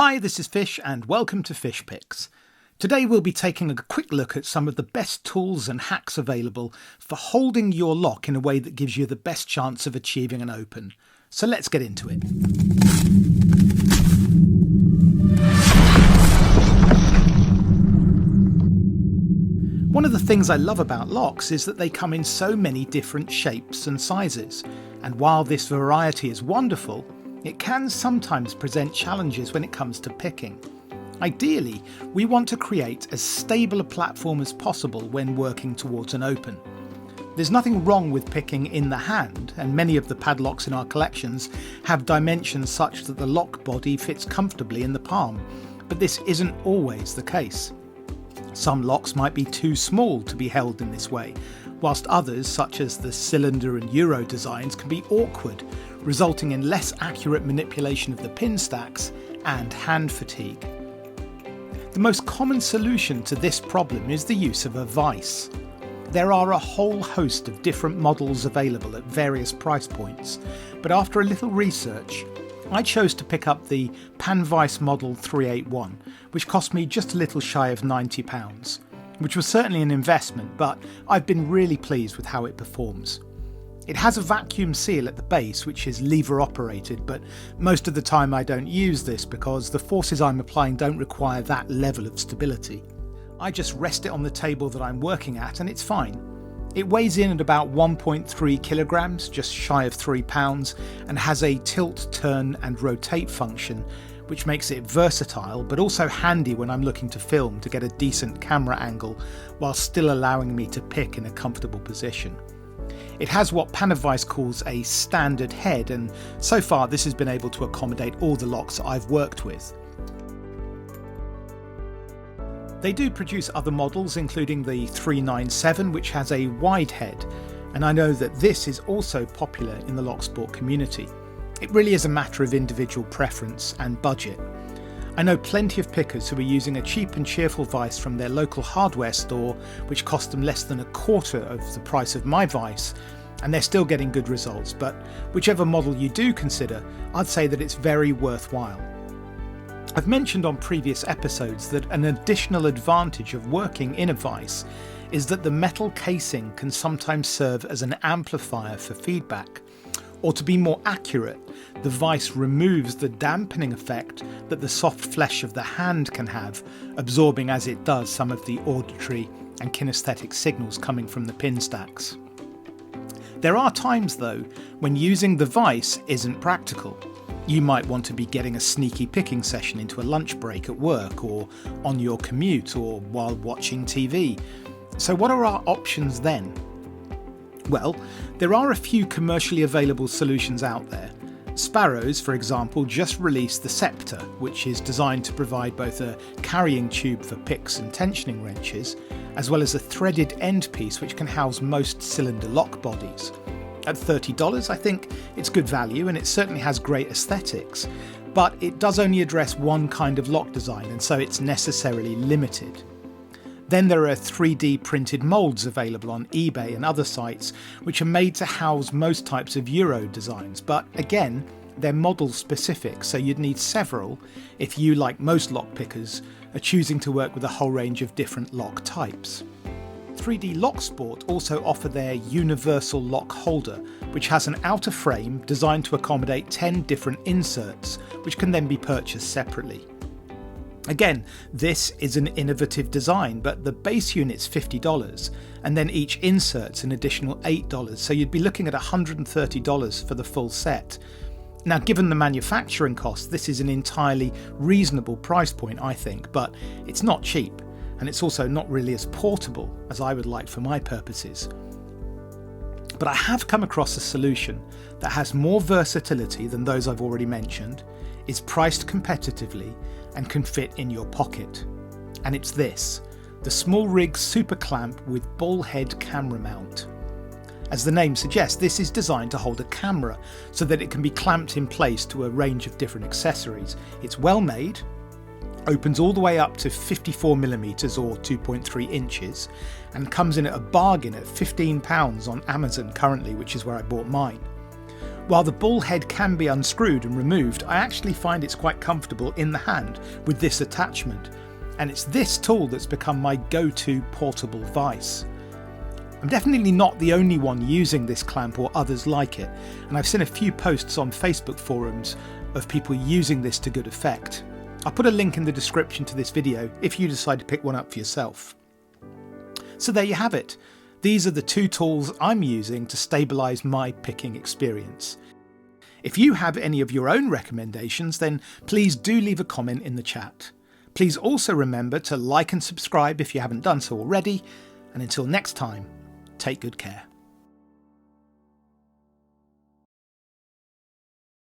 Hi, this is Fish and welcome to Fish Picks. Today we'll be taking a quick look at some of the best tools and hacks available for holding your lock in a way that gives you the best chance of achieving an open. So let's get into it. One of the things I love about locks is that they come in so many different shapes and sizes, and while this variety is wonderful, it can sometimes present challenges when it comes to picking. Ideally, we want to create as stable a platform as possible when working towards an open. There's nothing wrong with picking in the hand, and many of the padlocks in our collections have dimensions such that the lock body fits comfortably in the palm, but this isn't always the case. Some locks might be too small to be held in this way, whilst others, such as the cylinder and euro designs, can be awkward, resulting in less accurate manipulation of the pin stacks and hand fatigue. The most common solution to this problem is the use of a vise. There are a whole host of different models available at various price points, but after a little research, I chose to pick up the Vise Model 381, which cost me just a little shy of £90, which was certainly an investment, but I've been really pleased with how it performs. It has a vacuum seal at the base, which is lever operated, but most of the time I don't use this because the forces I'm applying don't require that level of stability. I just rest it on the table that I'm working at and it's fine. It weighs in at about 1.3 kilograms, just shy of £3, and has a tilt, turn and rotate function, which makes it versatile but also handy when I'm looking to film to get a decent camera angle while still allowing me to pick in a comfortable position. It has what Vise calls a standard head, and so far this has been able to accommodate all the locks I've worked with. They do produce other models, including the 397, which has a wide head, and I know that this is also popular in the locksport community. It really is a matter of individual preference and budget. I know plenty of pickers who are using a cheap and cheerful vise from their local hardware store, which cost them less than a quarter of the price of my vise, and they're still getting good results, but whichever model you do consider, I'd say that it's very worthwhile. I've mentioned on previous episodes that an additional advantage of working in a vise is that the metal casing can sometimes serve as an amplifier for feedback. Or to be more accurate, the vise removes the dampening effect that the soft flesh of the hand can have, absorbing as it does some of the auditory and kinesthetic signals coming from the pin stacks. There are times though when using the vise isn't practical. You might want to be getting a sneaky picking session into a lunch break at work, or on your commute, or while watching TV. So what are our options then? Well, there are a few commercially available solutions out there. Sparrows, for example, just released the Scepter, which is designed to provide both a carrying tube for picks and tensioning wrenches, as well as a threaded end piece which can house most cylinder lock bodies. At $30, I think it's good value and it certainly has great aesthetics, but it does only address one kind of lock design, and so it's necessarily limited. Then there are 3D printed moulds available on eBay and other sites which are made to house most types of Euro designs, but again, they're model specific, so you'd need several if you, like most lock pickers, are choosing to work with a whole range of different lock types. 3D Locksport also offer their universal lock holder, which has an outer frame designed to accommodate 10 different inserts, which can then be purchased separately. Again, this is an innovative design, but the base unit's $50, and then each insert's an additional $8, so you'd be looking at $130 for the full set. Now, given the manufacturing cost, this is an entirely reasonable price point, I think, but it's not cheap, and it's also not really as portable as I would like for my purposes. But I have come across a solution that has more versatility than those I've already mentioned, is priced competitively, and can fit in your pocket. And it's this, the Small Rig Super Clamp with ball head camera mount. As the name suggests, this is designed to hold a camera so that it can be clamped in place to a range of different accessories. It's well made, opens all the way up to 54mm or 2.3 inches, and comes in at a bargain at £15 on Amazon currently, which is where I bought mine. While the ball head can be unscrewed and removed, I actually find it's quite comfortable in the hand with this attachment, and it's this tool that's become my go-to portable vise. I'm definitely not the only one using this clamp or others like it, and I've seen a few posts on Facebook forums of people using this to good effect. I'll put a link in the description to this video if you decide to pick one up for yourself. So there you have it. These are the two tools I'm using to stabilise my picking experience. If you have any of your own recommendations, then please do leave a comment in the chat. Please also remember to like and subscribe if you haven't done so already, and until next time, take good care.